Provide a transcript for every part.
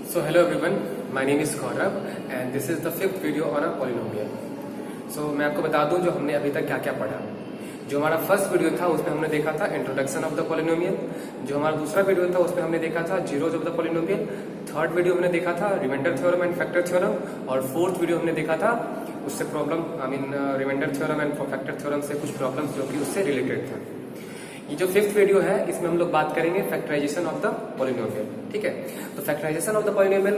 So hello everyone, my name is Gaurav and this is the fifth video on a polynomial. So मैं आपको बता दूं जो हमने अभी तक क्या क्या पढ़ा। जो हमारा फर्स्ट वीडियो था उसमें हमने देखा था इंट्रोडक्शन ऑफ द पॉलिनोमियल। जो हमारा दूसरा वीडियो था उसमें हमने देखा था zeros of the polynomial. Third video हमने देखा था remainder theorem and factor theorem. और फोर्थ वीडियो हमने देखा था उससे problem remainder theorem and factor theorem से कुछ प्रॉब्लम्स जो कि उससे रिलेटेड था। ये जो फिफ्थ वीडियो है इसमें हम लोग बात करेंगे फैक्टराइजेशन ऑफ द पॉलिनोमियल। ठीक है, तो फैक्टराइजेशन ऑफ द पॉलिनोमियल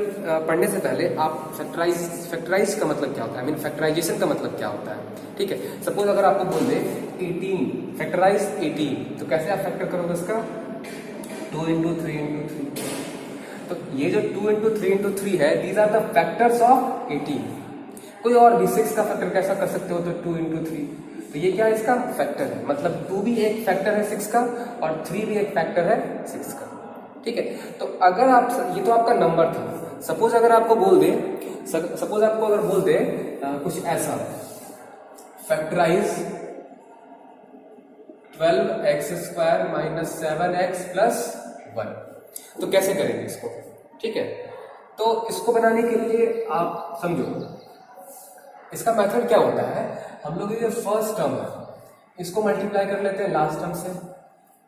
पढ़ने से पहले आप फैक्टराइज का मतलब क्या होता है, फैक्टराइजेशन का मतलब क्या होता है। ठीक है, सपोज अगर आपको बोल दे 18 फैक्टराइज 18 तो कैसे आप फैक्टर करोगे उसका 2 इंटू 3 इंटू 3। तो ये जो 2 इंटू 3 इंटू 3 है these are the factors of 18। कोई और भी 6 का फैक्टर कैसा कर सकते हो तो 2 इंटू 3। तो ये क्या है, इसका फैक्टर है, मतलब 2 भी एक फैक्टर है 6 का और 3 भी एक फैक्टर है 6 का। ठीक है, तो अगर आप ये तो आपका नंबर था। सपोज अगर आपको बोल दे कुछ ऐसा factorise 12x² minus 7x plus 1, तो कैसे करेंगे इसको। ठीक है, तो इसको बनाने के लिए आप समझो इसका मेथड क्या होता है। हम लोग ये जो फर्स्ट टर्म है इसको मल्टीप्लाई कर लेते हैं लास्ट टर्म से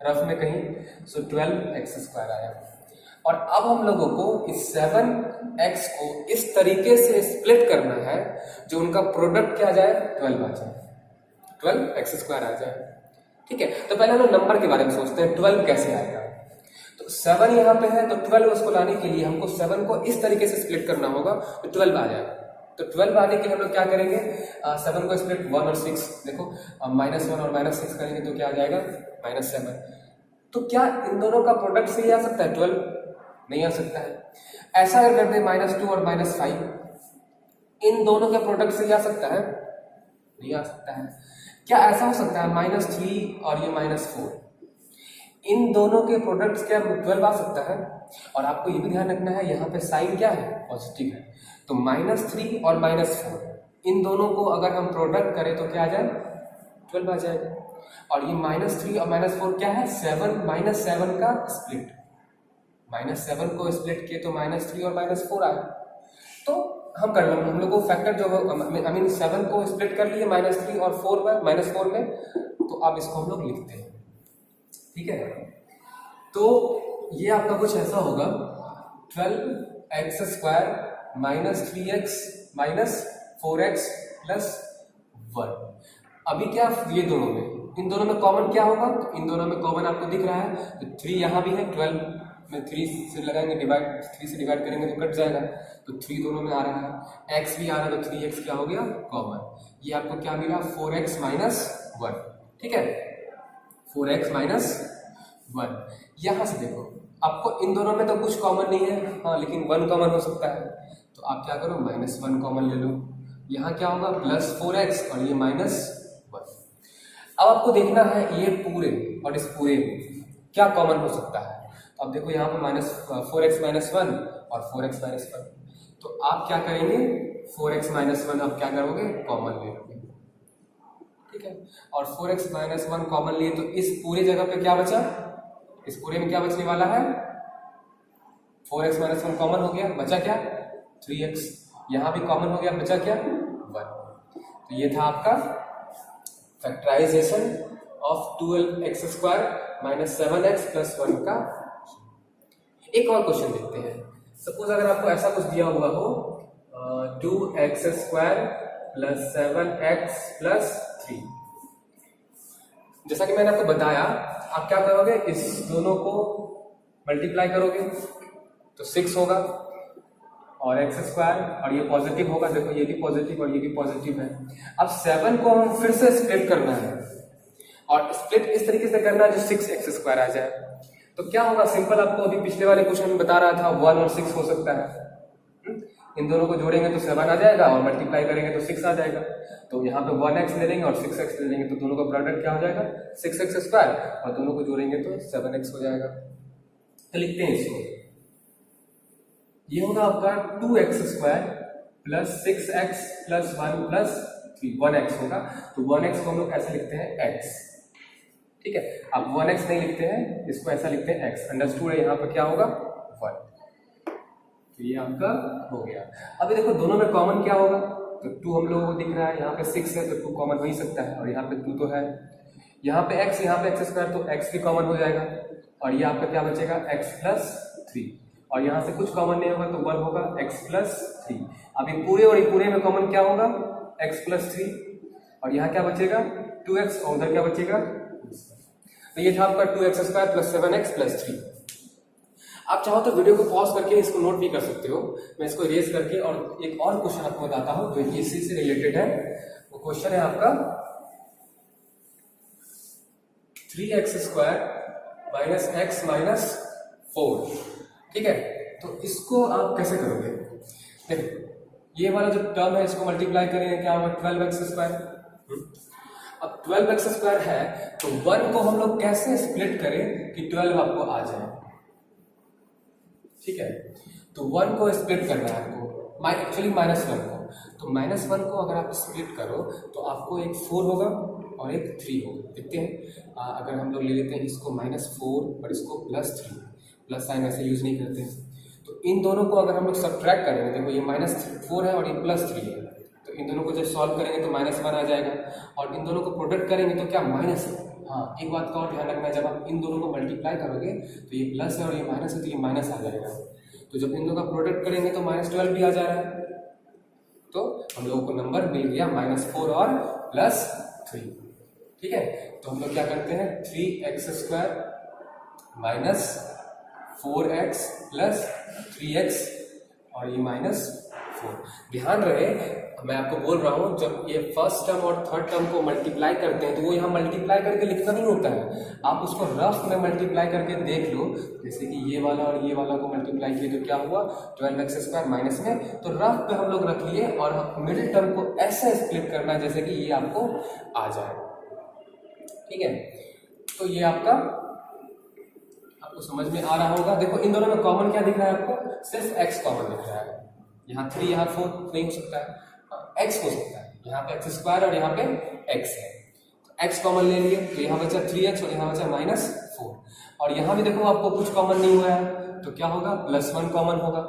रफ में कहीं, सो 12x² आया। और अब हम लोगों को इस 7x को इस तरीके से स्प्लिट करना है जो उनका प्रोडक्ट क्या आ जाए 12 आ जाए, 12x² आ जाए। ठीक है, तो पहले हम नंबर के बारे में सोचते हैं 12 कैसे आएगा। तो 7 यहाँ पे है तो 12 उसको लाने के लिए हमको 7 को इस तरीके से स्प्लिट करना होगा तो 12 आ जाएगा। तो 12 आने के लिए हम लोग क्या करेंगे, 7 को स्प्लिट 1 और 6, देखो -1 और -6 करेंगे तो क्या आ जाएगा -7। तो क्या इन दोनों का प्रोडक्ट से ही आ सकता है 12? नहीं आ सकता है। ऐसा अगर करते -2 और -5 इन दोनों के प्रोडक्ट से ही आ सकता है? नहीं आ सकता है। क्या ऐसा हो सकता है -3 और ये -4 इन दोनों के प्रोडक्ट्स क्या 12 आ सकता है? और आपको ये भी ध्यान रखना है यहाँ पे साइन क्या है, पॉजिटिव है। तो -3 और -4 इन दोनों को अगर हम प्रोडक्ट करें तो क्या आ जाए 12 आ जाएगा। और ये -3 और -4 क्या है 7 -7 का स्प्लिट, -7 को स्प्लिट किए तो -3 और -4 आया। तो हम कर लेंगे, हम लोग को फैक्टर जो 7 को स्प्लिट कर लिए -3 और -4 में, तो अब इसको हम लोग लिखते हैं। ठीक है, तो ये आपका कुछ ऐसा होगा 12x² minus 3x minus 4x plus 1। अभी क्या ये दोनों में, इन दोनों में कॉमन क्या होगा, तो इन दोनों में कॉमन आपको दिख रहा है तो 3 यहाँ भी है, 12 में 3 से लगाएंगे डिवाइड, 3 से डिवाइड करेंगे तो कट जाएगा, तो 3 दोनों में आ रहा है, x भी आ रहा है तो 3x क्या हो गया कॉमन। ये आपको क्या मिला 4x माइनस 1। ठीक है, 4x माइनस 1। यहां से देखो आपको इन दोनों में तो कुछ कॉमन नहीं है, हाँ लेकिन 1 कॉमन हो सकता है, तो आप क्या करो -1 कॉमन ले लो। यहाँ क्या होगा +4x और ये -1। अब आपको देखना है ये पूरे और इस पूरे में क्या कॉमन हो सकता है। तो अब देखो यहाँ पे -4x माइनस 1 और 4x माइनस 1, तो आप क्या करेंगे 4x माइनस 1 आप क्या करोगे कॉमन ले लोगे। ठीक है, और 4x माइनस 1 कॉमन लिए तो इस पूरे जगह पे क्या बचा, इस पूरे में क्या बचने वाला है 4x माइनस 1 कॉमन हो गया, बचा क्या 3x, यहां भी कॉमन हो गया, बचा क्या 1। तो ये था आपका factorization of 12x² minus 7x plus 1 का। एक और क्वेश्चन देखते हैं। सपोज अगर आपको ऐसा कुछ दिया हुआ हो 2x² प्लस 7x प्लस 3। जैसा कि मैंने आपको बताया आप क्या करोगे, इस दोनों को मल्टीप्लाई करोगे तो 6 होगा और x² और ये पॉजिटिव होगा, देखो ये भी पॉजिटिव और ये भी पॉजिटिव है। अब 7 को हम फिर से स्प्लिट करना है और स्प्लिट इस तरीके से करना है जो 6x² आ जाए। तो क्या होगा सिंपल, आपको अभी पिछले वाले क्वेश्चन में बता रहा था 1 और 6 हो सकता है। इन दोनों को जोड़ेंगे तो 7 आ जाएगा और मल्टीप्लाई करेंगे तो 6 आ जाएगा। तो यहाँ पे 1x ले लेंगे और 6x ले लेंगे तो दोनों का प्रोडक्ट क्या हो जाएगा 6x² और दोनों को जोड़ेंगे तो 7x हो जाएगा। तो लिखते हैं इसको, ये होगा आपका 2x² plus 6x plus 1 plus 3, 1x होगा। तो 1x को हम लोग ऐसे लिखते हैं x। ठीक है, अब 1x नहीं लिखते हैं, इसको ऐसा लिखते हैं x। अंडरस्टूड है, यहाँ पर क्या होगा 1। तो ये आपका हो गया। अभी देखो दोनों में कॉमन क्या होगा, तो 2 हम लोगों को दिख रहा है, यहाँ पे 6 है तो 2 कॉमन हो ही सकता है, और यहाँ पे 2 तो है, यहाँ पे x, यहाँ पे x स्क्वायर, तो x भी कॉमन हो जाएगा, और ये आपका क्या बचेगा x प्लस 3, और यहाँ से कुछ कॉमन नहीं होगा तो 1 होगा x प्लस 3। अभी पूरे और पूरे में कॉमन क्या होगा, x प्लस 3, और यहाँ क्या बचेगा 2x, और उधर क्या बचेगा, तो ये था आपका 2x square plus 7x plus 3। आप चाहो तो वीडियो को पॉज करके इसको नोट भी कर सकते हो, मैं इसको इरेज करके और एक और क्वेश्चन आपको बताता हूं जो इसी से रिलेटेड है। वो क्वेश्चन है आपका 3x square minus x minus 4, ठीक है। तो इसको आप कैसे करोगे, देखो ये वाला जो टर्म है इसको मल्टीप्लाई करेंगे, क्या होगा 12x स्क्वायर। अब 12x स्क्वायर है तो 1 को हम लोग कैसे स्प्लिट करें कि 12 आपको आ जाए, ठीक है। तो 1 को स्प्लिट करना है आपको, एक्चुअली -1 को, तो -1 को अगर आप स्प्लिट करो तो आपको एक 4 होगा और एक 3 होगा। देखते हैं अगर हम लोग ले लेते हैं इसको -4 और इसको +3, प्लस साइन ऐसे यूज नहीं करते हैं, तो इन दोनों को अगर हम लोग सब्ट्रैक्ट करेंगे, देखो ये -4 है और ये +3 है, तो इन दोनों को जब सॉल्व करेंगे तो -1 आ जाएगा, और इन दोनों को प्रोडक्ट करेंगे तो क्या माइनस है। हाँ, एक बात का और ध्यान रखना है, जब आप इन दोनों को मल्टीप्लाई करोगे तो ये प्लस है और ये माइनस है, तो ये माइनस आ जाएगा, तो जब इन दोनों का प्रोडक्ट करेंगे तो -12 भी आ जा रहा है, तो हम लोगों को नंबर मिल गया -4 और +3, ठीक है। तो हम लोग क्या करते हैं 3x square minus 4x plus 3x और ये -4। ध्यान रहे मैं आपको बोल रहा हूँ, जब ये फर्स्ट टर्म और थर्ड टर्म को मल्टीप्लाई करते हैं तो वो यहाँ मल्टीप्लाई करके लिखना नहीं होता है, आप उसको रफ में मल्टीप्लाई करके देख लो। जैसे कि ये वाला और ये वाला को मल्टीप्लाई किए तो क्या हुआ 12x स्क्वायर माइनस में, तो रफ पे हम लोग रख लिए और मिडिल टर्म को ऐसे स्प्लिट करना है जैसे कि ये आपको आ जाए, ठीक है। तो ये आपका आपको समझ में आ रहा होगा। देखो इन दोनों में कॉमन क्या दिख रहा है आपको, सिर्फ x कॉमन दिख रहा है, यहाँ 3 यहाँ 4 नहीं हो सकता है, x हो सकता है, यहाँ पे x स्क्वायर और यहाँ पे x है, तो x कॉमन ले लिए तो यहाँ बचा 3x और यहाँ बचा -4, और यहाँ भी देखो आपको कुछ कॉमन नहीं हुआ है तो क्या होगा +1 कॉमन होगा,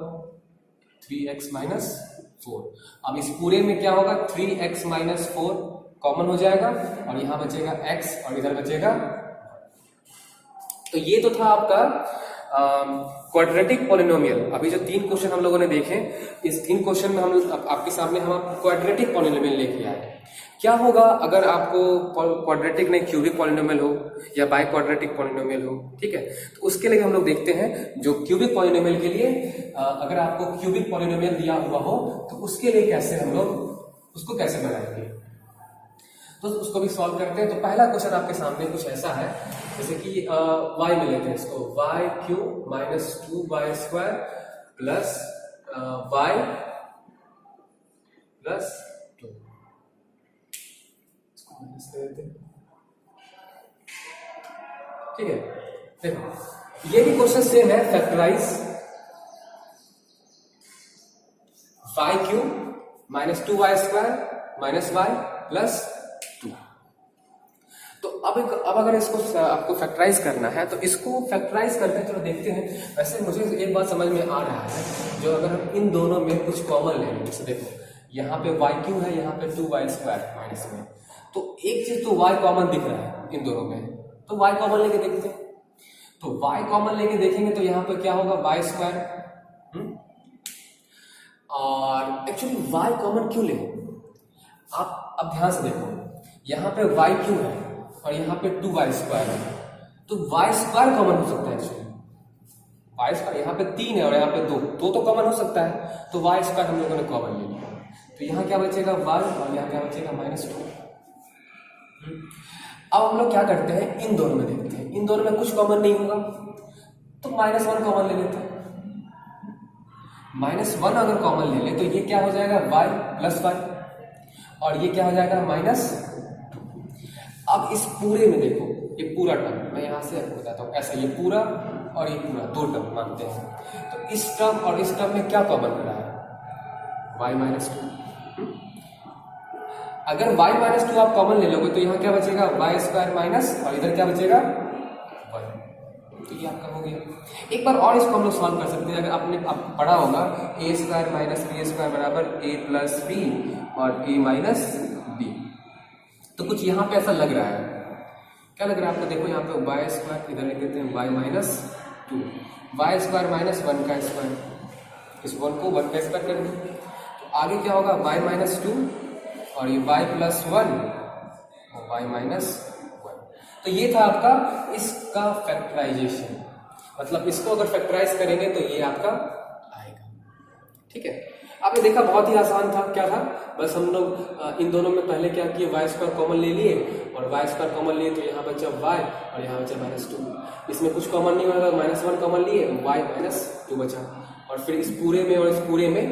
3x -4। अब इस पूरे में क्या होगा 3x -4 कॉमन हो जाएगा और यहाँ बचेगा x और इधर बचेगा। तो ये तो था आपका क्वाड्रेटिक पॉलिनोमियल। अभी जो 3 क्वेश्चन हम लोगों ने देखे, इस 3 क्वेश्चन में हम आपके सामने हम क्वाड्रेटिक पॉलिनोमियल लेके आए। क्या होगा अगर आपको क्वाड्रेटिक नहीं क्यूबिक पॉलिनोमियल हो या बाई क्वाड्रेटिक पॉलिनोमियल हो, ठीक है। तो उसके लिए हम लोग देखते हैं जो क्यूबिक पॉलिनोमियल के लिए अगर आपको क्यूबिक पॉलिनोमियल दिया हुआ हो तो उसके लिए कैसे हम लोग उसको कैसे बनाएंगे, तो उसको भी सॉल्व करते हैं। तो पहला क्वेश्चन आपके सामने कुछ ऐसा है, जैसे कि y में लेते हैं इसको, y cube minus 2y square plus y plus 2, इसको माइनस कर देते हैं, ठीक है। देखो ये भी क्वेश्चन सेम है, factorize y cube minus 2y square minus y plus 2। तो अब अगर इसको आपको फैक्टराइज करना है तो इसको फैक्टराइज करते हैं, चलो देखते हैं। वैसे मुझे एक बात समझ में आ रहा है, जो अगर हम इन दोनों में कुछ कॉमन ले लें, जैसे देखो यहाँ पे y क्यूब है, यहाँ पे 2y स्क्वायर माइनस में, तो एक चीज तो y कॉमन दिख रहा है इन दोनों में, तो y कॉमन लेके देखते हैं। तो y कॉमन लेके देखेंगे तो यहाँ पे क्या होगा y स्क्वायर, और एक्चुअली y कॉमन क्यों ले, आप अब ध्यान से देखो, यहाँ पे y क्यूब है और यहाँ पे 2y स्क्वायर है, तो y स्क्वायर कॉमन हो सकता है एक्चुअली, y स्क्वायर यहाँ पे 3 है और यहाँ पे 2 तो कॉमन हो सकता है, तो y स्क्वायर हम लोगों ने कॉमन ले लिया, तो यहाँ क्या बचेगा y और यहाँ क्या बचेगा -2। अब हम लोग क्या करते हैं, इन दोनों में देखते हैं, इन दोनों में कुछ कॉमन नहीं होगा तो -1 कॉमन ले लेते हैं। -1 अगर कॉमन ले ले तो ये क्या हो जाएगा y प्लस y, और ये क्या हो जाएगा -2। अब इस पूरे में देखो, ये पूरा टर्म मैं यहां से आपको बताता हूं, ऐसा ये पूरा और ये पूरा 2 टर्म मानते हैं, तो इस टर्म और इस टर्म में क्या कॉमन हो रहा है y -2। अगर y -2 आप कॉमन ले लोगे तो यहाँ क्या बचेगा y स्क्वायर माइनस, और इधर क्या बचेगा 1। तो ये आपका हो गया। एक बार और इसको हम लोग सॉल्व कर सकते हैं। अगर आपने आपको पढ़ा होगा ए स्क्वायर माइनस बी स्क्वायर बराबर ए प्लस बी और ए माइनस बी, तो कुछ यहाँ पे ऐसा लग रहा है। क्या लग रहा है आपको? देखो यहाँ पे वाई स्क्वायर, इधर लिख देते हैं y minus 2, y square minus 1 का स्क्वायर, इस 1 को 1 का स्क्वायर कर दें, तो आगे क्या होगा? वाई माइनस 2 और ये वाई प्लस 1 और वाई माइनस 1। तो ये था आपका इसका फैक्टराइजेशन, मतलब इसको अगर फैक्टराइज करेंगे तो ये आपका आएगा। ठीक है, आपने देखा बहुत ही आसान था। क्या था? बस हम लोग इन दोनों में पहले क्या किए, वाई स्क्वायर कॉमन ले लिए और वाई स्क्वायर कॉमन लिए तो यहाँ बचा वाई और यहाँ बचा माइनस 2। इसमें कुछ कॉमन नहीं होगा, माइनस 1 कॉमन लिए, वाई माइनस 2 बचा। और फिर इस पूरे में और इस पूरे में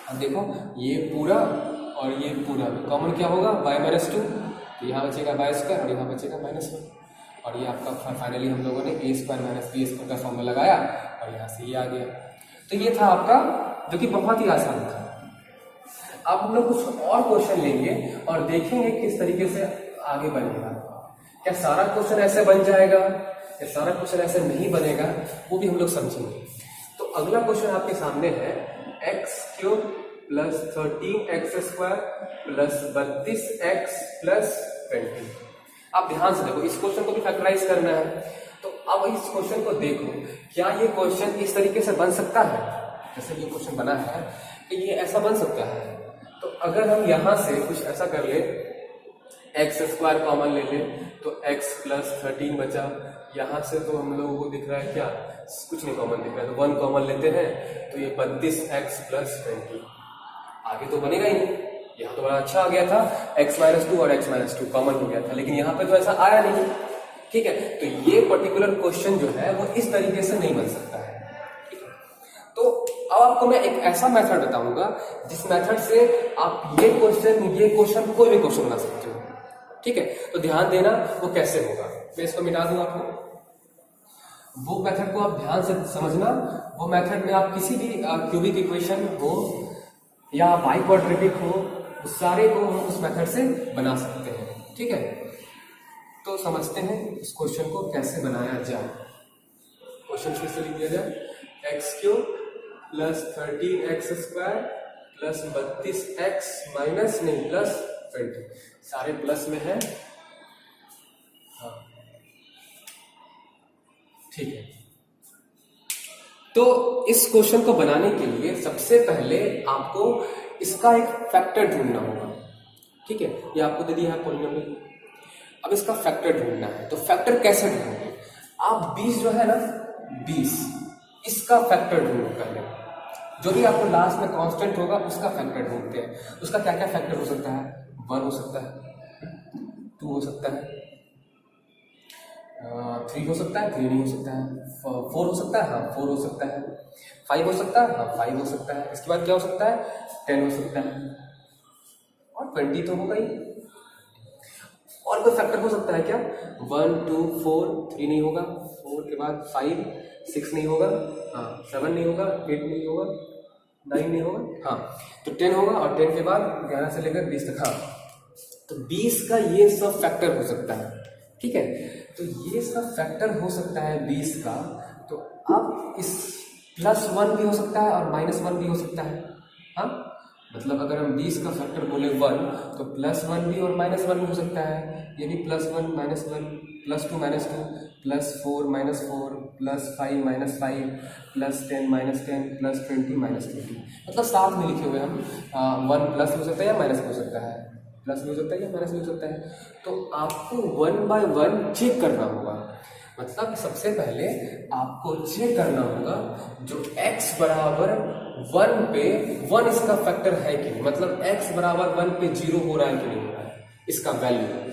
अब देखो ये पूरा और ये पूरा में कॉमन क्या होगा? वाई माइनस 2, तो यहाँ बचेगा वाई स्क्वायर और यहाँ बचेगा माइनस 1। और ये आपका फाइनली हम लोगों ने ए स्क्वायर माइनस बी स्क्वायर का फॉर्मूला लगाया और यहाँ से ये आ गया। तो ये था आपका, जो कि बहुत ही आसान था। अब हम लोग कुछ और क्वेश्चन लेंगे और देखेंगे किस तरीके से आगे बनेगा। क्या सारा क्वेश्चन ऐसे बन जाएगा या सारा क्वेश्चन ऐसे नहीं बनेगा, वो भी हम लोग समझेंगे। तो अगला क्वेश्चन आपके सामने है x cube plus 13x square plus 32x plus 20। आप ध्यान से देखो, इस क्वेश्चन को भी फैक्टराइज करना है। तो अब इस क्वेश्चन को देखो, क्या ये क्वेश्चन इस तरीके से बन सकता है जैसे ये क्वेश्चन बना है? कि ये ऐसा बन सकता है? तो अगर हम यहाँ से कुछ ऐसा कर ले, एक्स स्क्वायर कॉमन ले ले तो x प्लस 13 बचा। यहाँ से तो हम लोगों को दिख रहा है क्या? कुछ नहीं कॉमन दिख रहा है, तो 1 कॉमन लेते हैं तो ये 32x प्लस 20। आगे तो बनेगा ही नहीं। यहाँ तो बड़ा अच्छा आ गया था, x माइनस 2 और x माइनस 2 कॉमन हो गया था, लेकिन यहाँ पे तो ऐसा आया नहीं। ठीक है, तो ये पर्टिकुलर क्वेश्चन जो है वो इस तरीके से नहीं बन सकता है। ठीक है, तो अब आपको मैं एक ऐसा मेथड बताऊंगा जिस मेथड से आप ये क्वेश्चन कोई भी क्वेश्चन बना सकते हो। ठीक है, तो ध्यान देना वो कैसे होगा। मैं इसको मिटा दूंगा आपको। वो मेथड को आप ध्यान से समझना। वो मेथड में आप किसी भी क्यूबिक इक्वेशन हो या बाई क्वाड्रेटिक हो, उस सारे को हम उस मेथड से बना सकते हैं। ठीक है, तो समझते हैं इस क्वेश्चन को कैसे बनाया जाए। क्वेश्चन फिर से लिख दिया जाए, x cube plus 13x square plus 32x minus नहीं प्लस 20, सारे प्लस में है। हाँ ठीक है, तो इस क्वेश्चन को बनाने के लिए सबसे पहले आपको इसका एक फैक्टर ढूंढना होगा। ठीक है, ये आपको दे दिया है पॉलिनोमियल। अब इसका फैक्टर ढूंढना है, तो फैक्टर कैसे ढूंढोगे? आप 20 जो है ना, 20 इसका फैक्टर ढूंढो पहले। जो भी आपको लास्ट में कांस्टेंट होगा उसका फैक्टर ढूंढते हैं। उसका क्या क्या फैक्टर हो सकता है? 1 हो सकता है, 2 हो सकता है, 3 हो सकता है, 3 नहीं हो सकता है, 4 हो सकता है, हाँ 4 हो सकता है, 5 हो सकता है, हाँ 5 हो सकता है। इसके बाद क्या हो सकता है? 10 हो सकता है और 20 तो होगा ही। और कोई फैक्टर हो सकता है क्या? 1 2 4, 3 नहीं होगा, 4 के बाद 5 6 नहीं होगा, हाँ 7 नहीं होगा, 8 नहीं होगा, 9 नहीं होगा, हाँ तो 10 होगा और 10 के बाद 11 से लेकर 20 तक। हाँ, तो 20 का ये सब फैक्टर हो सकता है। ठीक है, तो ये सब फैक्टर हो सकता है 20 का। तो अब इस +1 भी हो सकता है और -1 भी हो सकता है। हाँ, मतलब अगर हम 20 का फैक्टर बोले 1 तो +1 भी और -1 भी हो सकता है। ये भी +1 -1 +2 -2 +4 -4 +5 -5 +10 -10 +20 -20, मतलब साथ में लिखे हुए हम 1 प्लस हो सकता है या माइनस हो सकता है, प्लस भी हो सकता है या माइनस भी हो सकता है। तो आपको 1 बाय 1 चेक करना होगा। मतलब सबसे पहले आपको चेक करना होगा जो x बराबर 1 पे 1 इसका फैक्टर है कि नहीं, मतलब x बराबर 1 पे 0 हो रहा है कि नहीं हो रहा है, इसका वैल्यू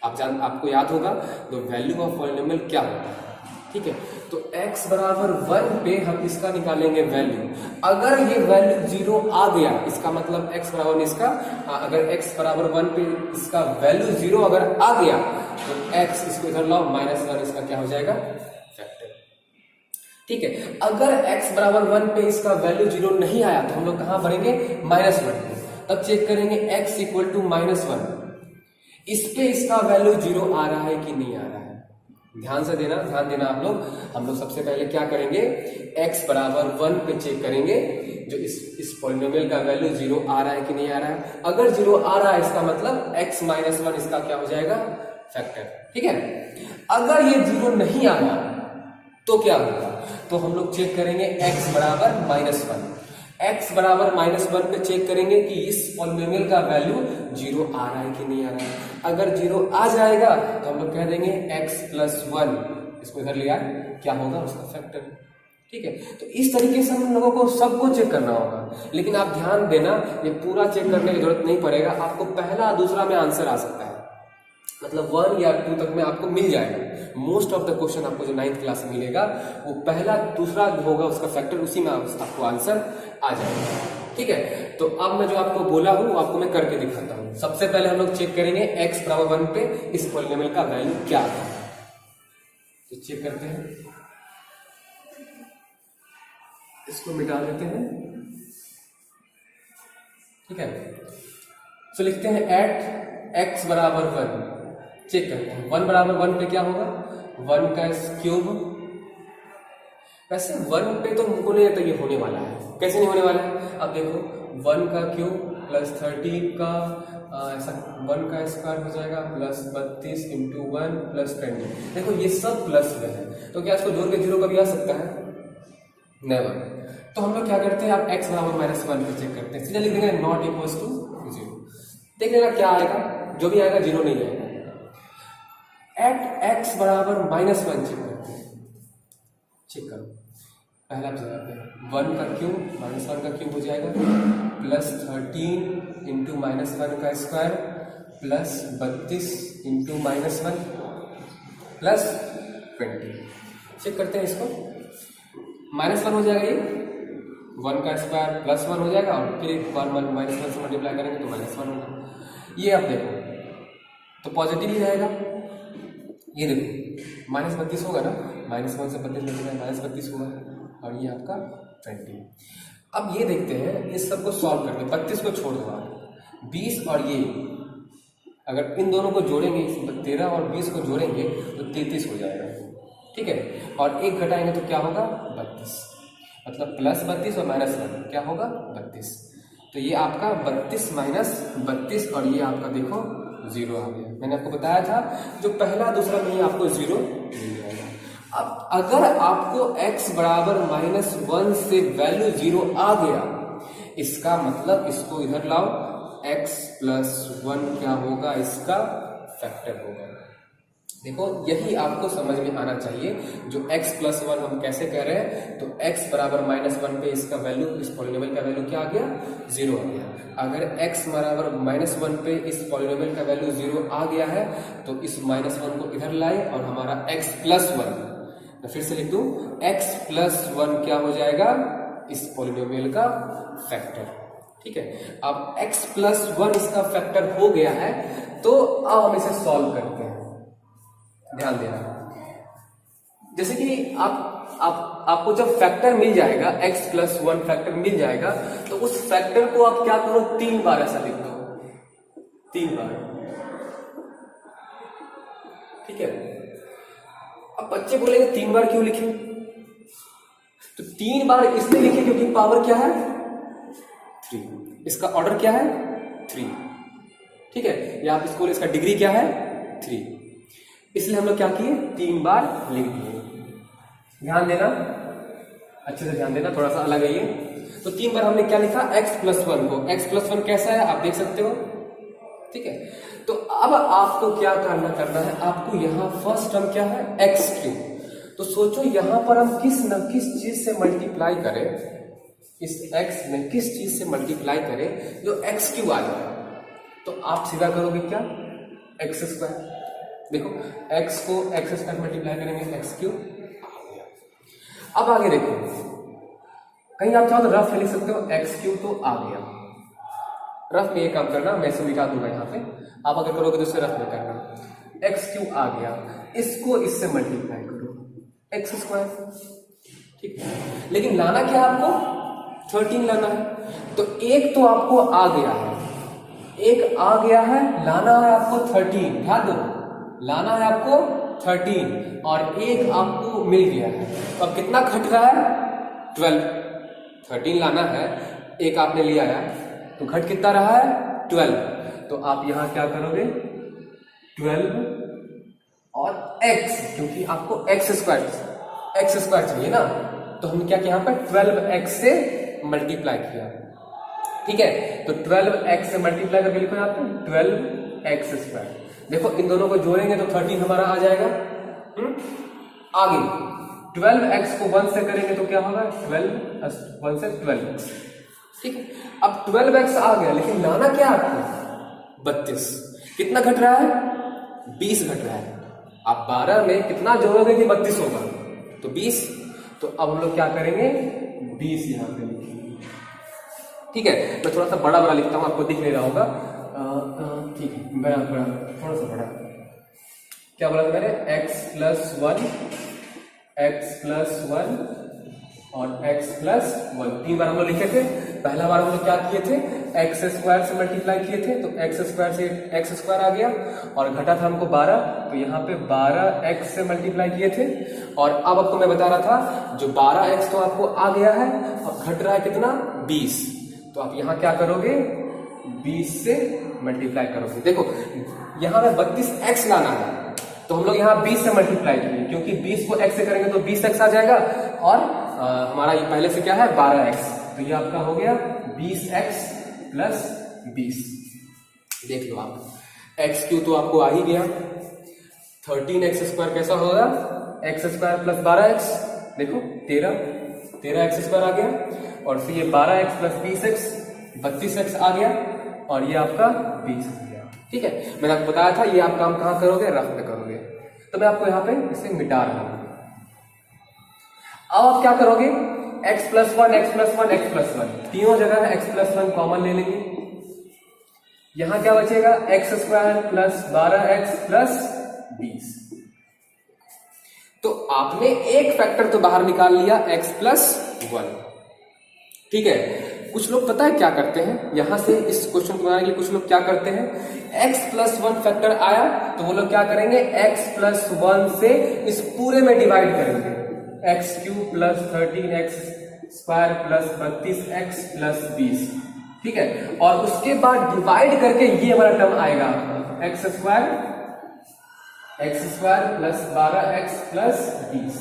आपको याद होगा तो वैल्यू ऑफ पॉलिनोमियल क्या होता है। ठीक है, तो x बराबर 1 पे हम इसका निकालेंगे वैल्यू। अगर ये वैल्यू 0 आ गया, इसका मतलब x बराबर इसका, अगर x बराबर 1 पे इसका वैल्यू 0 अगर आ गया तो x इसको इधर लाओ, -1 इसका क्या हो जाएगा? फैक्टर। ठीक है, अगर x बराबर 1 पे इसका वैल्यू 0 नहीं आया तो हम लोग कहां भरेंगे? -1 पे। तब चेक करेंगे x इक्वल टू -1, इस पे इसका वैल्यू 0 आ रहा है कि नहीं आ रहा है। ध्यान देना आप लोग। हम लोग सबसे पहले क्या करेंगे, x बराबर 1 पे चेक करेंगे जो इस पॉलिनोमियल का वैल्यू 0 आ रहा है कि नहीं आ रहा है। अगर 0 आ रहा है इसका मतलब x माइनस 1 इसका क्या हो जाएगा, फैक्टर। ठीक है, अगर ये 0 नहीं आ रहा तो क्या होगा, तो हम लोग चेक करेंगे x बराबर -1। x बराबर -1 पे चेक करेंगे कि इस पॉलिनोमियल का वैल्यू 0 आ रहा है कि नहीं आ रहा है। अगर 0 आ जाएगा तो हम लोग कह देंगे x + 1, इसको इधर लिया क्या होगा, उसका फैक्टर। ठीक है, तो इस तरीके से हम लोगों को सबको चेक करना होगा। लेकिन आप ध्यान देना, ये पूरा चेक करने की जरूरत नहीं पड़ेगा, आपको पहला दूसरा में आंसर आ सकता है, मतलब 1 या 2 तक में आपको मिल जाएगा। मोस्ट ऑफ द क्वेश्चन आपको जो 9th क्लास में मिलेगा वो पहला दूसरा होगा उसका फैक्टर, उसी में आपको आंसर आ जाएगा। ठीक है, तो अब मैं जो आपको बोला हूं आपको मैं करके दिखाता हूं। सबसे पहले हम लोग चेक करेंगे x बराबर 1 पे इस पॉलिनोमियल का वैल्यू क्या है, तो चेक करते हैं, इसको मिटा देते हैं। ठीक है, तो लिखते हैं एट x बराबर 1, चेक करते हैं 1 बराबर 1 पे क्या होगा, 1 का क्यूब। वैसे 1 पे तो हमको नहीं आता ये होने वाला है, कैसे नहीं होने वाला है, अब देखो 1 का क्यूब प्लस 13 का ऐसा 1 का स्क्वायर हो जाएगा प्लस 32 × 1 प्लस 20। देखो ये सब प्लस में है, तो क्या इसको जोड़ के 0 कभी आ सकता है, नेवर। तो हम लोग क्या करते हैं, आप x बराबर -1 पे चेक करते हैं, सीधा लिख देंगे नॉट इक्वल्स टू 0। देख लेना क्या आएगा, जो भी आएगा 0 नहीं आएगा। एट x बराबर -1 चेक करते हैं, चेक करो पहला जगह पे 1 का क्यूब -1 का क्यूब हो जाएगा प्लस 13 × -1 का स्क्वायर प्लस 32 × -1 प्लस 20। चेक करते हैं इसको, -1 हो जाएगा, ये 1 का स्क्वायर प्लस 1 हो जाएगा और फिर -1 से मल्टीप्लाई करेंगे तो -1 होगा। ये आप देखो तो पॉजिटिव ही रहेगा, ये देखो -32 होगा ना, -1 से 32 -32 होगा और ये आपका 20। अब ये देखते हैं इस सब को सॉल्व करके, 32 को छोड़ दो, 20 और ये अगर इन दोनों को जोड़ेंगे, 13 और 20 को जोड़ेंगे तो 33 हो जाएगा। ठीक है, और 1 घटाएंगे तो क्या होगा, 32, मतलब प्लस 32 और -1 क्या होगा 32। तो ये आपका 32 - 32 और ये आपका देखो 0 आ गया। मैंने आपको बताया था जो पहला दूसरा में ही आपको 0 मिल जाएगा। अब अगर आपको x बराबर -1 से वैल्यू 0 आ गया, इसका मतलब इसको इधर लाओ, x + 1 क्या होगा, इसका फैक्टर होगा। देखो यही आपको समझ में आना चाहिए, जो x + 1 हम कैसे कह रहे हैं, तो x बराबर -1 पे इसका वैल्यू, इस पॉलिनोमियल का वैल्यू क्या आ गया, 0 आ गया। अगर x बराबर -1 पे इस पॉलिनोमियल का वैल्यू 0 आ गया है तो इस -1 को इधर लाए और हमारा x + 1, मैं फिर से लिख दूं, x + 1 क्या हो जाएगा, इस पॉलिनोमियल का फैक्टर। ठीक है, अब x + 1 इसका फैक्टर हो गया है, तो अब हम इसे सॉल्व करते हैं। ध्यान देना, जैसे कि आपको जब फैक्टर मिल जाएगा, x + 1 फैक्टर मिल जाएगा, तो उस फैक्टर को आप क्या करो, 3 बार ऐसा लिख दो, 3 बार। ठीक है, अब बच्चे बोलेंगे 3 बार क्यों लिखे, तो 3 बार इसलिए लिखे क्योंकि पावर क्या है 3, इसका ऑर्डर क्या है 3। ठीक है, या आप इसको, इसका डिग्री क्या है 3, इसलिए हम लोग क्या किए, 3 बार लिख दिए। ध्यान देना, अच्छे से ध्यान देना, थोड़ा सा अलग है ये। तो 3 बार हमने क्या लिखा, x + 1 को। x + 1 कैसा है आप देख सकते हो। ठीक है, तो अब आपको क्या करना है, आपको यहां फर्स्ट टर्म क्या है, x3। तो सोचो यहां पर हम किस चीज से मल्टीप्लाई करें, इस x में किस चीज से मल्टीप्लाई करें जो x3 आ जाए, तो आप सीधा करोगे क्या, x²। देखो x को x² मल्टीप्लाई करेंगे x3 आ गया। अब आगे देखो, कहीं आप चाहो तो रफ में लिख सकते हो x3 तो आ गया। रफ में ये काम करना, मैं इसे मिटा दूंगा यहाँ पे, आप अगर करोगे तो इसे रफ में करना, x3 आ गया, इसको इससे मल्टीप्लाई करो x²। ठीक है, लेकिन लाना क्या है आपको, 13 लाना है। तो एक तो आपको आ गया है, एक आ गया है, लाना है आपको 13। ध्यान दो, लाना है आपको 13 और एक आपको मिल गया है, तो अब कितना घट रहा है? 12। 13 लाना है, एक आपने लिया है, तो घट कितना रहा है? 12। तो आप यहां क्या करोगे? 12 और x, क्योंकि आपको x स्क्वायर चाहिए ना, तो हम क्या किया? यहाँ पर 12x से मल्टीप्लाई किया। ठीक है, तो 12x से मल्टीप्लाई करके लिखो यहाँ पे 12x स्क्वायर। देखो इन दोनों को जोड़ेंगे तो 13 हमारा आ जाएगा। आगे 12x को 1 से करेंगे तो क्या होगा? 12 1 से 12x। ठीक है, अब 12x आ गया, लेकिन लाना क्या आपको? 32। कितना घट रहा है? 20 घट रहा है। आप 12 में कितना जोड़ोगे कि 32 होगा? तो 20। तो अब हम लोग क्या करेंगे? 20 यहां पे लिखेंगे। ठीक है, मैं थोड़ा सा बड़ा बड़ा लिखता हूं, आपको दिख नहीं रहा होगा। ठीक है, बड़ा बड़ा, थोड़ा सा बड़ा। क्या बोला था मैंने? x प्लस 1 और x प्लस 1 3 बार हम लोग लिखे थे। पहला बार हम लोग क्या किए थे? x स्क्वायर से मल्टीप्लाई किए थे, तो x स्क्वायर से x स्क्वायर आ गया, और घटा था हमको 12, तो यहाँ पे 12x से मल्टीप्लाई किए थे। और अब आपको मैं बता रहा था, जो 12x तो आपको आ गया है, अब घट रहा है कितना? 20। तो आप यहाँ क्या करोगे? 20 से मल्टीप्लाई करोगे। देखो यहाँ पे 32x लाना है, तो हम लोग यहाँ 20 से मल्टीप्लाई किए, क्योंकि 20 को x से करेंगे तो 20x आ जाएगा, और हमारा ये पहले से क्या है? 12x, तो ये आपका हो गया 20x प्लस 20। देख लो आप, x क्यू तो आपको आ ही गया। 13x स्क्वायर कैसा होगा? x स्क्वायर प्लस 12x, देखो 13x स्क्वायर आ गया, और फिर ये 12x प्लस 20x 32x आ गया, और ये आपका 20 आ गया। ठीक है, मैंने आपको बताया था ये आप काम कहां करोगे? रफ में करोगे। तो मैं आपको यहां पे इसे मिटा रहा हूं। अब आप क्या करोगे? x plus 1 x plus 1 x plus 1, तीनों जगह x प्लस 1 कॉमन ले लेंगे। यहां क्या बचेगा? x square plus 12x plus 20। तो आपने एक फैक्टर तो बाहर निकाल लिया, x प्लस 1। ठीक है, कुछ लोग पता है क्या करते हैं? यहां से इस क्वेश्चन को बनाने के लिए कुछ लोग क्या करते हैं? x प्लस 1 फैक्टर आया तो वो लोग क्या करेंगे? x प्लस 1 से इस पूरे में डिवाइड करेंगे। x cube plus 13x square plus 32x plus 20। ठीक है, और उसके बाद डिवाइड करके ये हमारा टर्म आएगा x square plus 12x plus 20।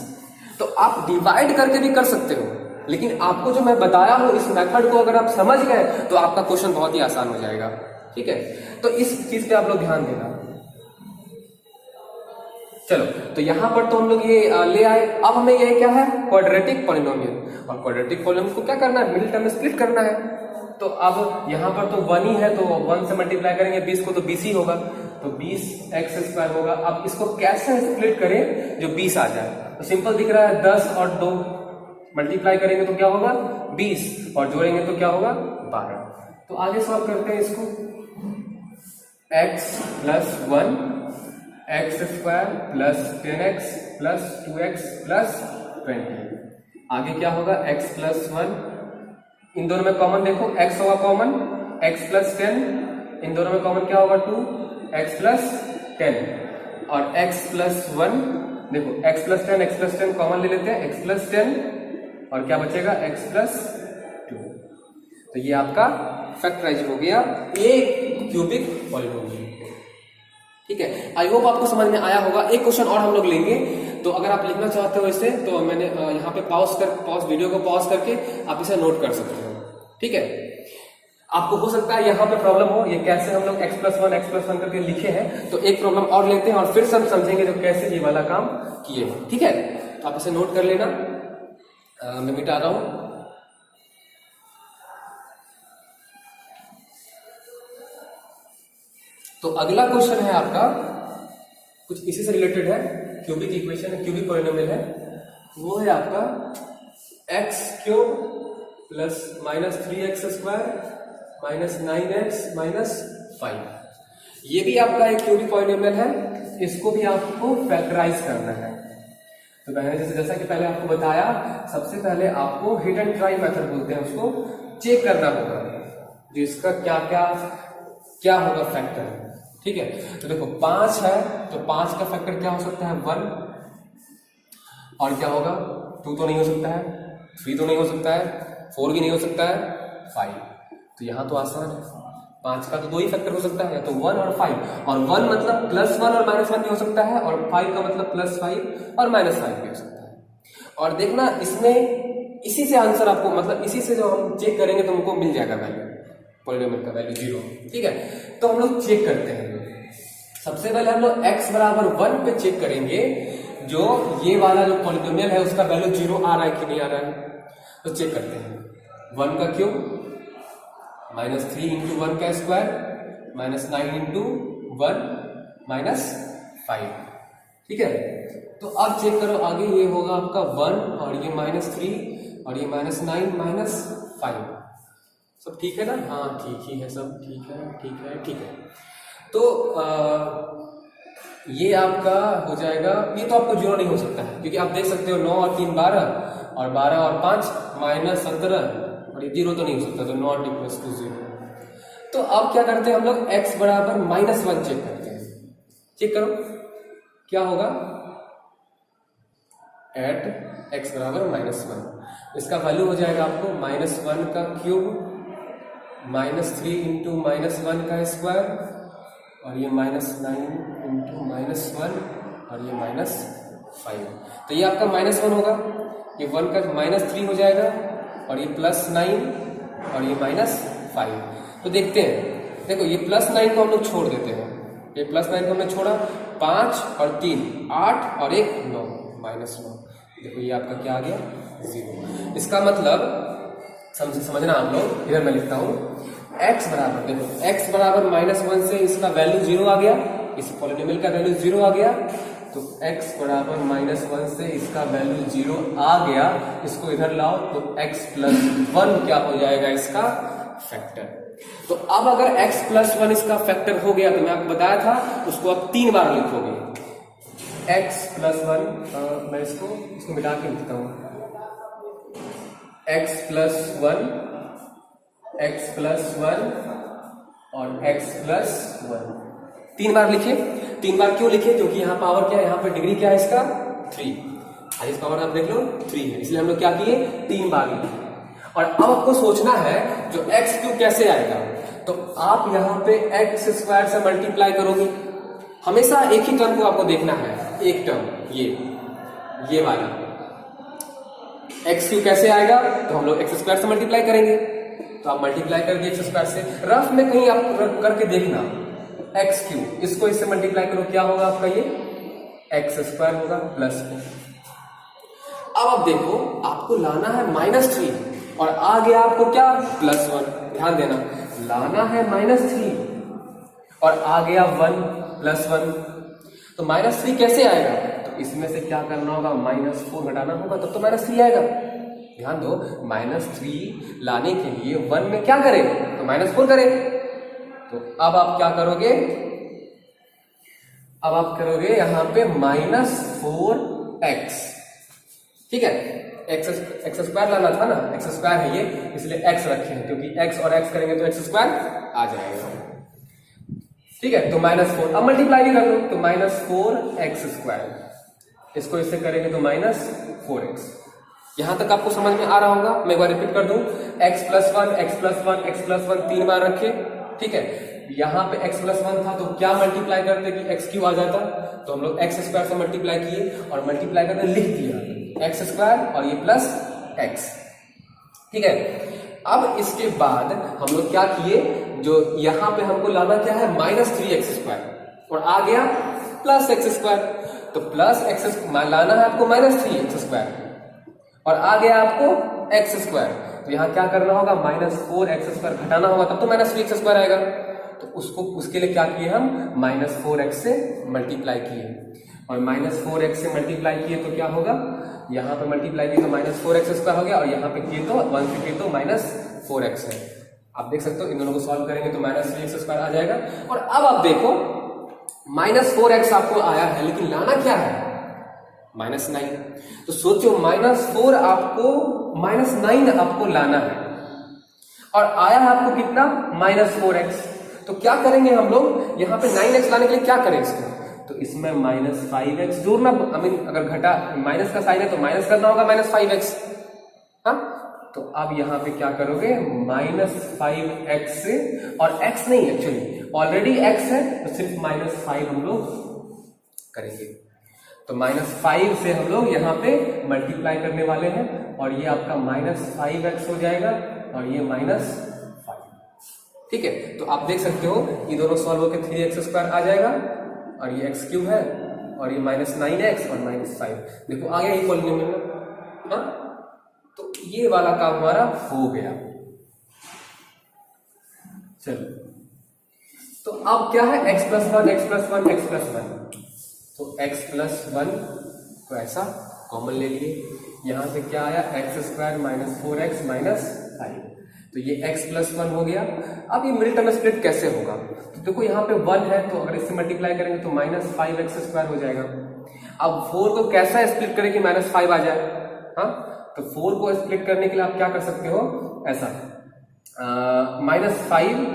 तो आप डिवाइड करके भी कर सकते हो, लेकिन आपको जो मैं बताया हूं इस मेथड को अगर आप समझ गए तो आपका क्वेश्चन बहुत ही आसान हो जाएगा। ठीक है, तो इस चीज पे आप लोग ध्यान देना। चलो, तो यहां पर तो हम लोग ये ले आए। अब हमें ये क्या है? क्वाड्रेटिक पॉलिनोमियल, और क्वाड्रेटिक पॉलिनोमियल को क्या करना है? मिडिल टर्म में स्प्लिट करना है। तो अब यहां पर तो 1 ही है, तो 1 से मल्टीप्लाई करेंगे 20 को, तो 20 ही होगा, तो 20x स्क्वायर होगा। अब इसको कैसे स्प्लिट करें जो 20 आ जाए? तो सिंपल दिख रहा है, 10 और 2 मल्टीप्लाई करेंगे तो क्या होगा? 20, और जोड़ेंगे तो क्या होगा? 12। तो आगे सॉल्व करते हैं इसको। x plus 1 x square plus 10x plus 2x plus 20। आगे क्या होगा? x प्लस 1, इन दोनों में कॉमन देखो, x होगा कॉमन, x प्लस 10, इन दोनों में कॉमन क्या होगा? 2 x प्लस 10, और x प्लस 1 देखो, x प्लस 10 कॉमन ले लेते हैं, x प्लस 10, और क्या बचेगा? x plus 2। तो ये आपका फैक्टराइज हो गया एक क्यूबिक पॉलिनोमियल। ठीक है, आई होप आपको समझ में आया होगा। एक क्वेश्चन और हम लोग लेंगे, तो अगर आप लिखना चाहते हो इसे, तो मैंने यहाँ पे पॉज वीडियो को पॉज करके आप इसे नोट कर सकते हो। ठीक है, आपको हो सकता है यहाँ पे प्रॉब्लम हो, ये कैसे हम लोग x प्लस 1 करके लिखे हैं। तो एक प्रॉब्लम और लेते हैं, और फिर सब समझेंगे जो कैसे ये वाला काम किए हैं। ठीक है, तो आप इसे नोट कर लेना। मैं मिटा रहा हूं। तो अगला क्वेश्चन है आपका, कुछ इसी से रिलेटेड है, क्यूबिक इक्वेशन है, क्यूबिक पॉलिनोमियल है। वो है आपका x cube plus -3x square minus 9x minus 5। ये भी आपका एक क्यूबिक पॉलिनोमियल है, इसको भी आपको फैक्टराइज करना है। तो मैंने जैसा कि पहले आपको बताया, सबसे पहले आपको हिट एंड ट्राई मेथड बोलते हैं, उसको चेक करना होगा जो इसका क्या होगा फैक्टर। ठीक है, तो देखो 5 है तो 5 का फैक्टर क्या हो सकता है 1, और क्या होगा 2 तो नहीं हो सकता है, 3 तो नहीं हो सकता है, 4 भी नहीं हो सकता है, 5। तो यहाँ तो आसान है, 5 का तो 2 ही फैक्टर हो सकता है, या तो 1 और 5, और 1 मतलब +1 और -1 भी हो सकता है, और 5 का मतलब +5 और -5 भी हो सकता है। और देखना इसमें इसी से आंसर आपको, मतलब इसी से जो हम चेक करेंगे तो हमको मिल जाएगा वैल्यू, पॉलिनोमियल का वैल्यू 0। ठीक है, तो हम लोग चेक करते हैं। सबसे पहले हम लोग x बराबर 1 पे चेक करेंगे, जो ये वाला जो पॉलिनोमियल है उसका वैल्यू 0 आ रहा है कि नहीं आ रहा है। तो चेक करते हैं। 1 का क्यूब -3 × 1 का स्क्वायर -9 × 1 -5। ठीक है, तो अब चेक करो आगे, ये होगा आपका 1 और ये -3 और ये -9 -5। सब ठीक है ना? हाँ ठीक ही है, सब ठीक है ठीक है ठीक है। तो ये आपका हो जाएगा, ये तो आपको 0 नहीं हो सकता है, क्योंकि आप देख सकते हो 9 और 3 12 और 12 और 5 -17, और ये 0 तो नहीं हो सकता, तो नॉट इक्वल्स टू 0। तो अब क्या करते हैं हम लोग, x बराबर -1 चेक करते हैं। चेक करो क्या होगा, एट x बराबर -1, इसका वैल्यू हो जाएगा आपको -1 का क्यूब -3 × -1 का स्क्वायर, और ये -9 × -1 और ये -5। तो ये आपका -1 होगा, ये 1 का -3 हो जाएगा, और ये +9 और ये -5। तो देखते हैं, देखो ये +9 को हम लोग छोड़ देते हैं, ये +9 को हमने छोड़ा, 5 और 3 8 और 1 9 -9। देखो ये आपका क्या आ गया 0। इसका मतलब समझना आप लोग, इधर मैं लिखता हूं x बराबर, देखो x बराबर -1 से इसका वैल्यू 0 आ गया, इस पॉलिनोमियल का वैल्यू 0 आ गया, तो x बराबर -1 से इसका वैल्यू 0 आ गया। इसको इधर लाओ तो x + 1 क्या हो जाएगा, इसका फैक्टर। तो अब अगर x + 1 इसका फैक्टर हो गया, तो मैं आपको बताया था उसको आप 3 बार लिखोगे। x + 1, मैं इसको मिटा के लिखता हूं, x + 1 और x + 1 3 बार लिखे। 3 बार क्यों लिखे, क्योंकि यहाँ पावर क्या है, यहाँ पे डिग्री क्या है इसका 3, हाईएस्ट पावर आप देख लो 3 है, इसलिए हम लोग क्या किए 3 बार लिखे। और अब आपको सोचना है जो x³ कैसे आएगा, तो आप यहाँ पे x² से मल्टीप्लाई करोगे। हमेशा एक ही टर्म को आपको देखना है, एक टर्म ये वाला x³ कैसे आएगा, तो हम लोग x² से मल्टीप्लाई करेंगे। तो आप मल्टीप्लाई करके x² से, रफ में कहीं आप करके देखना x³, इसको इससे मल्टीप्लाई करो, क्या होगा आपका ये x² होगा +4। अब आप देखो, आपको लाना है -3 और आ गया आपको क्या +1। ध्यान देना, लाना है -3 और आ गया 1 +1। तो -3 कैसे आएगा, तो इसमें से क्या करना होगा, -4 घटाना होगा, तब तो -3 आएगा। ध्यान दो, -3 लाने के लिए 1 में क्या करें, तो -4 करें। तो अब आप क्या करोगे, अब आप करोगे यहां पे -4x। ठीक है, x² लाना था ना, x² है ये, इसलिए x रखे हैं, क्योंकि x और x करेंगे तो x² आ जाएगा। ठीक है, तो -4, अब मल्टीप्लाई भी कर लो, तो -4x², इसको इससे करेंगे तो -4x। यहां तक आपको समझ में आ रहा होगा। मैं एक बार रिपीट कर दूं, x + 1 x + 1 x + 1 3 बार रखे। ठीक है, यहाँ पे x + 1 था तो क्या मल्टीप्लाई करते कि x³ आ जाता, तो हम लोग x² से मल्टीप्लाई किए और मल्टीप्लाई करके लिख दिया x² और ये +x। ठीक है, अब इसके बाद हम लोग क्या किए, जो यहाँ पे हमको लाना क्या है -3x² और आ गया +x²। तो +x लाना है आपको -3x² और आ गया आपको x²। तो यहाँ क्या करना होगा, -4x² घटाना होगा, तब तो -3x² आएगा। तो उसके लिए क्या किए हम, -4x से मल्टीप्लाई किए, और -4x से मल्टीप्लाई किए तो क्या होगा, यहाँ पे मल्टीप्लाई किए तो -4x² हो गया, और यहाँ पे किए तो 1 से किए तो -4x है। आप देख सकते हो, इन दोनों को सॉल्व करेंगे तो -3x² आ जाएगा। और अब आप देखो -4x आपको आया है, लेकिन लाना क्या है -9। तो सोचो -4 आपको -9 आपको लाना है, और आया है आपको कितना -4x। तो क्या करेंगे हम लोग यहाँ पे 9x लाने के लिए क्या करें इसको, तो इसमें -5x जोड़ना, अगर घटा माइनस का साइन है तो माइनस करना होगा -5x। हाँ, तो अब यहाँ पे क्या करोगे, -5x से, और x नहीं एक्चुअली ऑलरेडी x है तो सिर्फ -5 हम लोग करेंगे। तो -5 से हम लोग यहाँ पे मल्टीप्लाई करने वाले हैं और ये आपका -5x हो जाएगा और ये -5। ठीक है, तो आप देख सकते हो ये दोनों सॉल्व होकर 3x² आ जाएगा और ये x³ है और ये -9x और -5। देखो आ गया ये पॉलिनोमियल में। हाँ, तो ये वाला काम हमारा हो गया। चलो, तो अब क्या है, x+1 x+1 x+1, तो x+1 को ऐसा कॉमन ले लिए, यहां से क्या आया x² -4x -5, तो ये x+1 हो गया। अब ये मिडिल टर्म स्प्लिट कैसे होगा, तो देखो यहाँ पे 1 है तो अगर इससे मल्टीप्लाई करेंगे तो -5x² हो जाएगा। अब 4 को कैसा स्प्लिट करें कि -5 आ जाए, हाँ, तो 4 को स्प्लिट करने के लिए आप क्या कर सकते हो, ऐसा -5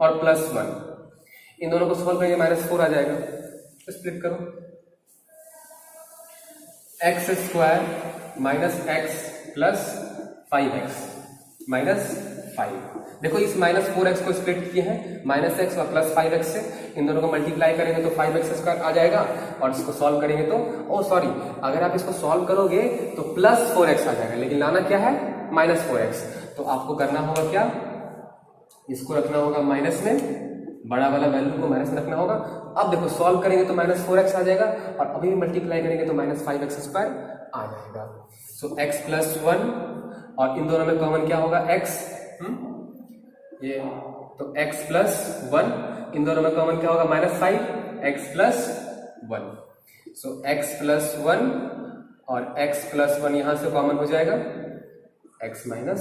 और +1 इन दोनों को सॉल्व करेंगे -4 आ जाएगा, तो स्प्लिट करो, x² -x + 5x -5। देखो इस -4x को स्प्लिट किए हैं -x और +5x से, इन दोनों को मल्टीप्लाई करेंगे तो 5x² आ जाएगा और इसको सॉल्व करेंगे तो अगर आप इसको सॉल्व करोगे तो +4x आ जाएगा, लेकिन लाना क्या है, -4x। तो आपको करना होगा क्या, इसको रखना होगा माइनस में, बड़ा वाला वैल्यू को माइनस में रखना होगा। अब देखो सॉल्व करेंगे तो -4x आ जाएगा और अभी भी मल्टीप्लाई करेंगे तो -5x² आ जाएगा। सो x+1 और इन दोनों में कॉमन क्या होगा, x, ये तो x+1 इन दोनों में कॉमन क्या होगा, -5x+1। सो x+1 और x+1 यहां से कॉमन हो जाएगा x -5।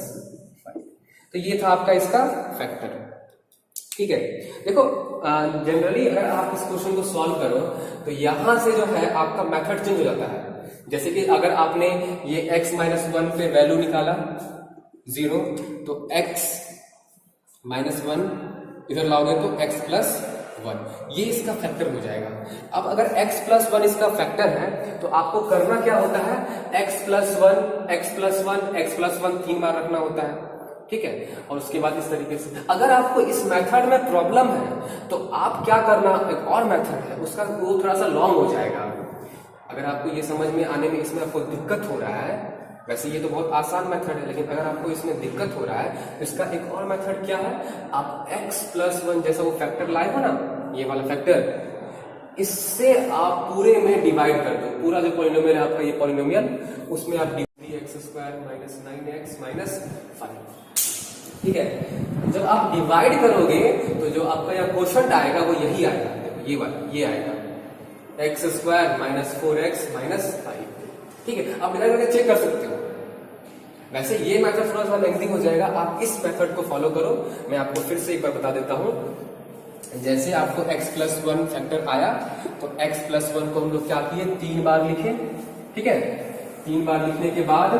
तो ये था आपका इसका फैक्टर। ठीक है, देखो जनरली अगर आप इस क्वेश्चन को सॉल्व करो तो यहां से जो है आपका मेथड चेंज हो जाता है। जैसे कि अगर आपने ये x -1 पे वैल्यू निकाला 0, तो x -1 इधर लाओगे तो x+1, ये इसका फैक्टर हो जाएगा। अब अगर x+1 इसका फैक्टर है तो आपको करना क्या होता है, x+1 x+1 x+1 3 बार रखना होता है। ठीक है, और उसके बाद इस तरीके से अगर आपको इस मेथड में प्रॉब्लम है तो आप क्या करना, एक और मेथड है उसका, वो थोड़ा सा लॉन्ग हो जाएगा। अगर आपको ये समझ में आने में इसमें आपको दिक्कत हो रहा है, वैसे ये तो बहुत आसान मेथड है, लेकिन अगर आपको इसमें दिक्कत हो रहा है तो इसका एक और मेथड क्या है, आप x+1 जैसा वो फैक्टर लाए हो ना, ये वाला फैक्टर, इससे आप पूरे में डिवाइड कर दो। पूरा जो पॉलिनोमियल है आपका ये पॉलिनोमियल, उसमें आप x² -9x -5। ठीक है, जब आप डिवाइड करोगे तो जो आपका यहाँ क्वोशंट आएगा वो यही आएगा, देखो ये वाला, ये आएगा x² -4x -5। ठीक है, आप डिवाइड करके चेक कर सकते हो। वैसे ये मेथड थोड़ा सा लेंथी हो जाएगा, आप इस मेथड को फॉलो करो। मैं आपको फिर से एक बार बता देता हूं। जैसे आपको x+1 फैक्टर आया तो x+1 को हम लोग क्या किए, 3 बार लिखे। ठीक है, 3 बार लिखने के बाद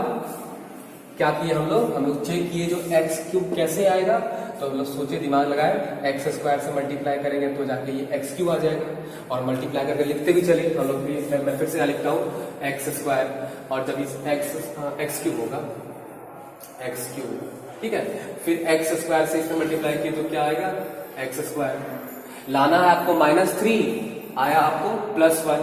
क्या किए हम लोग चेक किए जो x³ कैसे आएगा, तो हम लोग सोचे, दिमाग लगाए, x² से मल्टीप्लाई करेंगे तो जाके ये x³ आ जाएगा और मल्टीप्लाई करके लिखते भी चले। हम लोग मैं फिर से लिखता हूँ x² और जब इस x³ होगा x³, ठीक है, फिर x² से इसमें मल्टीप्लाई किए तो क्या आएगा, x²। लाना है आपको -3, आया आपको +1,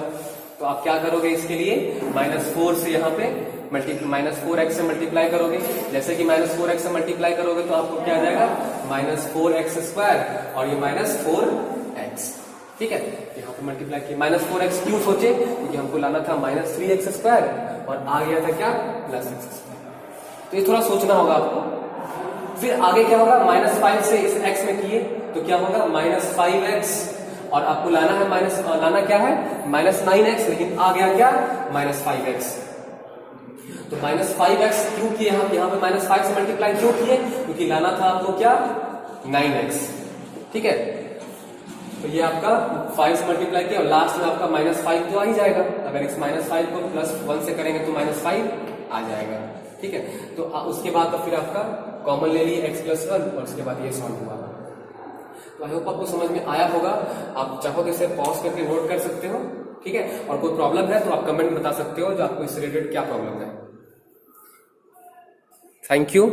तो आप क्या करोगे इसके लिए, -4 से यहाँ पे -4x से मल्टीप्लाई करोगे। जैसे कि -4x से मल्टीप्लाई करोगे तो आपको क्या आ जाएगा, -4x² और ये -4x। ठीक है, यहाँ पे मल्टीप्लाई किया, -4x क्यों सोचे, क्योंकि हमको लाना था -3x² और आ गया था क्या, +x²। तो ये थोड़ा सोचना होगा आपको। फिर आगे क्या होगा, -5 से इस x में किए तो क्या होगा, -5x, और आपको लाना है लाना क्या है, -9x, लेकिन आ गया क्या, -5x। तो -5x क्यों किए, यहाँ पे -5 से मल्टीप्लाई क्यों किए, क्योंकि लाना था आपको क्या, 9x। ठीक है, तो ये आपका 5 से मल्टीप्लाई किया और लास्ट में आपका -5 तो आ ही जाएगा। अगर इस -5 को +1 से करेंगे तो -5 आ जाएगा। ठीक है, तो उसके बाद तो फिर आपका कॉमन ले लिए x+1 और उसके बाद ये सॉल्व हुआ। तो आई होप आपको समझ में आया होगा। आप चाहो तो इसे पॉज करके नोट कर सकते हो, ठीक है। और कोई प्रॉब्लम है तो आप कमेंट बता सकते हो जो आपको इससे रिलेटेड क्या प्रॉब्लम है। Thank you.